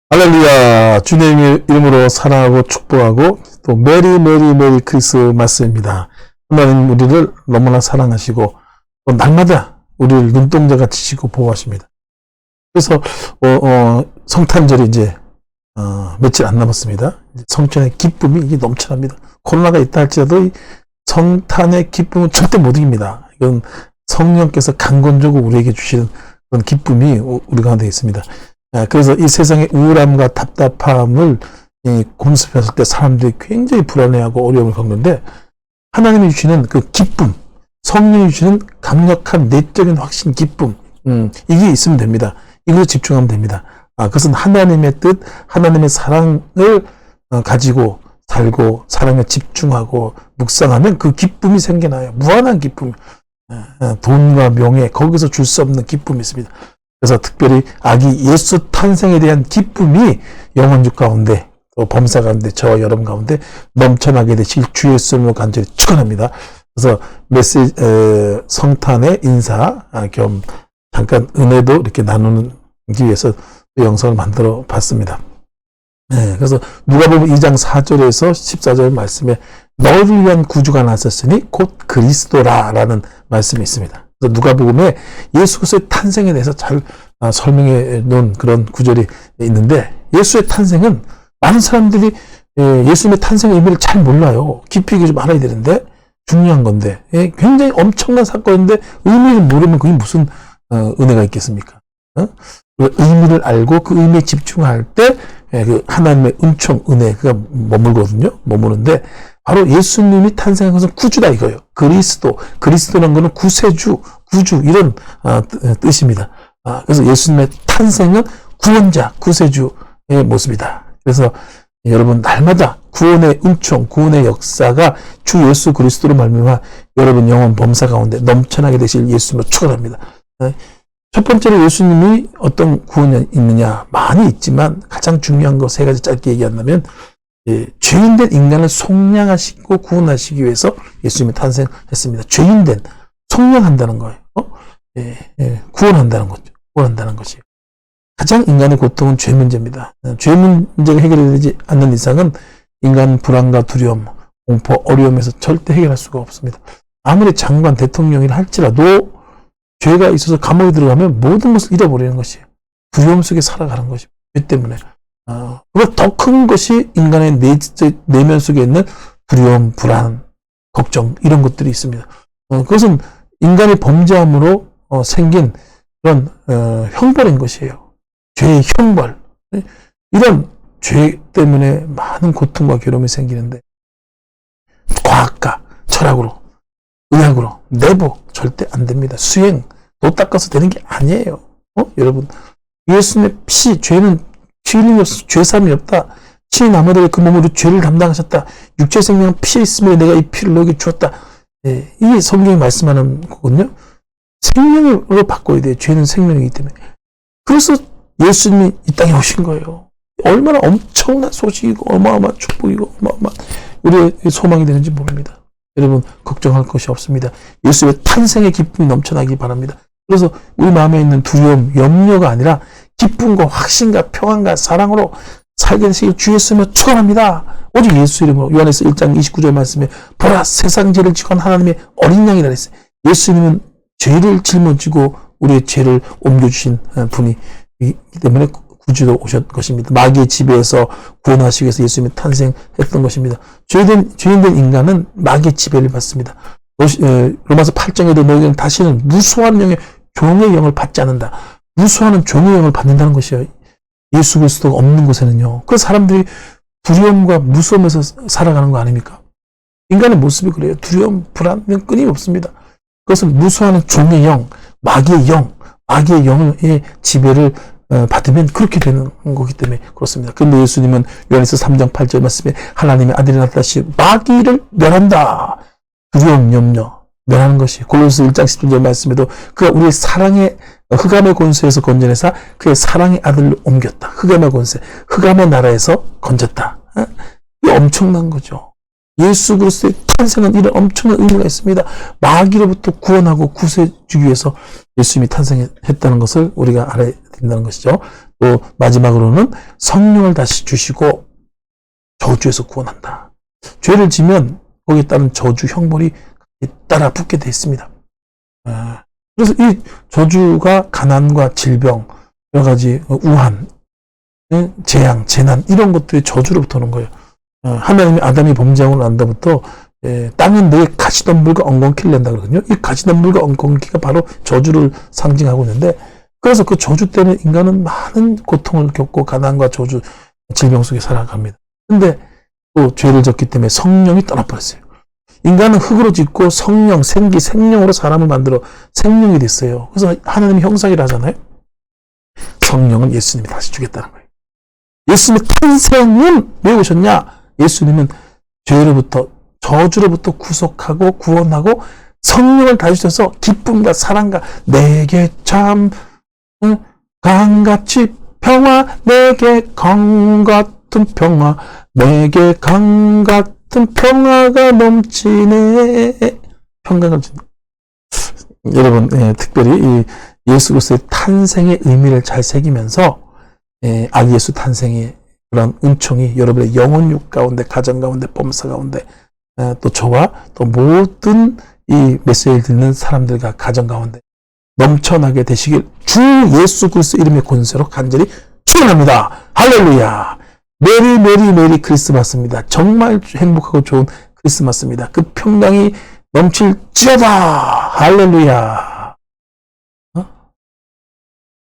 할렐루야. 주님의 이름으로 사랑하고 축복하고 또 메리 메리 메리 크리스마스입니다. 하나님 우리를 너무나 사랑하시고 또 날마다 우리를 눈동자같이 치고 보호하십니다. 그래서 성탄절이 이제 며칠 안 남았습니다. 성탄의 기쁨이 이게 넘쳐납니다. 코로나가 있다 할지라도 이 성탄의 기쁨은 절대 못 이깁니다. 이건 성령께서 강권적으로 우리에게 주시는 그런 기쁨이 우리 가운데 있습니다. 그래서 이 세상의 우울함과 답답함을 공습했을 때 사람들이 굉장히 불안해하고 어려움을 겪는데 하나님이 주시는 그 기쁨, 성령이 주시는 강력한 내적인 확신, 기쁨, 이게 있으면 됩니다. 이걸 집중하면 됩니다. 그것은 하나님의 뜻, 하나님의 사랑을 가지고 살고 사랑에 집중하고 묵상하면 그 기쁨이 생겨나요. 무한한 기쁨, 돈과 명예, 거기서 줄 수 없는 기쁨이 있습니다. 그래서 특별히 아기 예수 탄생에 대한 기쁨이 영혼주 가운데 또 범사 가운데 저와 여러분 가운데 넘쳐나게 되실 주 예수님을 간절히 축원합니다. 그래서 메시지 성탄의 인사 겸 잠깐 은혜도 이렇게 나누기 위해서 영상을 만들어 봤습니다. 그래서 누가복음 2장 4절에서 14절 말씀에 너희를 위한 구주가 나섰으니 곧 그리스도라라는 말씀이 있습니다. 그래서 누가복음에 예수 그리스도의 탄생에 대해서 잘 설명해 놓은 그런 구절이 있는데 예수의 탄생은 많은 사람들이 예수님의 탄생의 의미를 잘 몰라요. 깊이 좀 알아야 되는데 중요한 건데 굉장히 엄청난 사건인데 의미를 모르면 그게 무슨 은혜가 있겠습니까? 의미를 알고 그 의미에 집중할 때 그 하나님의 은총, 은혜가 머물거든요. 머무는데 바로 예수님이 탄생한 것은 구주다 이거예요. 그리스도라는 것은 구세주, 구주 이런 뜻입니다. 그래서 예수님의 탄생은 구원자, 구세주의 모습이다. 그래서 여러분 날마다 구원의 은총, 구원의 역사가 주 예수 그리스도로 말미암아 여러분 영혼 범사 가운데 넘쳐나게 되실 예수님을 축원합니다. 첫 번째로 예수님이 어떤 구원이 있느냐 많이 있지만 가장 중요한 거 세 가지 짧게 얘기한다면 죄인된 인간을 속량하시고 구원하시기 위해서 예수님이 탄생했습니다. 죄인된 속량한다는 거예요. 구원한다는 거죠. 구원한다는 것이 가장 인간의 고통은 죄 문제입니다. 죄 문제가 해결되지 않는 이상은 인간 불안과 두려움, 공포, 어려움에서 절대 해결할 수가 없습니다. 아무리 장관, 대통령이라 할지라도 죄가 있어서 감옥에 들어가면 모든 것을 잃어버리는 것이에요. 두려움 속에 살아가는 것이에요. 죄 때문에. 그리고 더 큰 것이 인간의 내면 속에 있는 두려움, 불안, 걱정 이런 것들이 있습니다. 그것은 인간의 범죄함으로 생긴 그런 형벌인 것이에요. 죄의 형벌. 이런 죄 때문에 많은 고통과 괴로움이 생기는데 과학과 철학으로 의학으로 내부 절대 안 됩니다. 수행, 도 닦아서 되는 게 아니에요. 여러분, 예수님의 피, 죄는 피 흘림이 없어, 죄삼이 없다. 친히 남아들의 그 몸으로 죄를 담당하셨다. 육체 생명은 피에 있으며 내가 이 피를 너에게 주었다. 이 성경이 말씀하는 거거든요. 생명으로 바꿔야 돼요. 죄는 생명이기 때문에. 그래서 예수님이 이 땅에 오신 거예요. 얼마나 엄청난 소식이고 어마어마한 축복이고 어마어마한 우리의 소망이 되는지 모릅니다. 여러분 걱정할 것이 없습니다. 예수의 탄생의 기쁨이 넘쳐나기 바랍니다. 그래서 우리 마음에 있는 두려움, 염려가 아니라 기쁨과 확신과 평안과 사랑으로 살게 되시길 주 예수님을 축원합니다. 오직 예수 이름으로 요한에서 1장 29절 말씀에 보라 세상 죄를 지고 한 하나님의 어린 양이라 했어요. 예수님은 죄를 짊어지고 우리의 죄를 옮겨주신 분이기 때문에 구주로 오셨 것입니다. 마귀의 지배에서 구원하시기 위해서 예수님이 탄생했던 것입니다. 죄인된 인간은 마귀의 지배를 받습니다. 로마서 8장에도 너희는 다시는 무수한 종의 영을 받지 않는다. 무수하는 종의 영을 받는다는 것이에요. 예수 그리스도가 없는 곳에는요. 그 사람들이 두려움과 무서움에서 살아가는 거 아닙니까? 인간의 모습이 그래요. 두려움, 불안, 끊임없습니다. 그것은 무수하는 종의 영, 마귀의 영의 지배를 받으면 그렇게 되는 거기 때문에 그렇습니다. 그런데 예수님은 요한에서 3장 8절 말씀에 하나님의 아들이 나타나시 마귀를 멸한다. 두려움, 염려 멸하는 것이 골로새 1장 17절 말씀에도 그가 우리의 사랑의 흑암의 권세에서 건져내사 그의 사랑의 아들로 옮겼다. 흑암의 권세, 흑암의 나라에서 건졌다. 이 엄청난 거죠. 예수 그리스도의 탄생은 이런 엄청난 의미가 있습니다. 마귀로부터 구원하고 구세해 주기 위해서 예수님이 탄생했다는 것을 우리가 알아야 된다는 것이죠. 또 마지막으로는 성령을 다시 주시고 저주에서 구원한다. 죄를 지면 거기에 따른 저주 형벌이 따라 붙게 돼 있습니다. 그래서 이 저주가 가난과 질병, 여러 가지 우한, 재앙, 재난 이런 것들이 저주로부터 오는 거예요. 하나님이 아담이 범죄하고 난 다음부터 땅은 너의 가시덤불과 엉겅퀴를 낸다 그러거든요. 이 가시덤불과 엉겅퀴가 바로 저주를 상징하고 있는데, 그래서 그 저주 때문에 인간은 많은 고통을 겪고 가난과 저주, 질병 속에 살아갑니다. 근데 또 죄를 졌기 때문에 성령이 떠나버렸어요. 인간은 흙으로 짓고 성령, 생기, 생명으로 사람을 만들어 생명이 됐어요. 그래서 하나님이 형상이라 하잖아요. 성령은 예수님이 다시 주겠다는 거예요. 예수님의 탄생은 왜 오셨냐? 예수님은 죄로부터, 저주로부터 구속하고 구원하고 성령을 다시 주셔서 기쁨과 사랑과 내게 참 강같이 평화, 내게 강같은 평화, 내게 강같은 평화가 넘치네. 평화가 넘치네. 여러분, 특별히 이 예수 그리스도의 탄생의 의미를 잘 새기면서 아기 예수 탄생의 그런 은총이 여러분의 영혼육 가운데, 가정 가운데, 범사 가운데, 또 저와 또 모든 이 메시지를 듣는 사람들과 가정 가운데 넘쳐나게 되시길 주 예수 그리스도 이름의 권세로 간절히 축원합니다. 할렐루야. 메리 메리 메리 크리스마스입니다. 정말 행복하고 좋은 크리스마스입니다. 그 평강이 넘칠지어다. 할렐루야.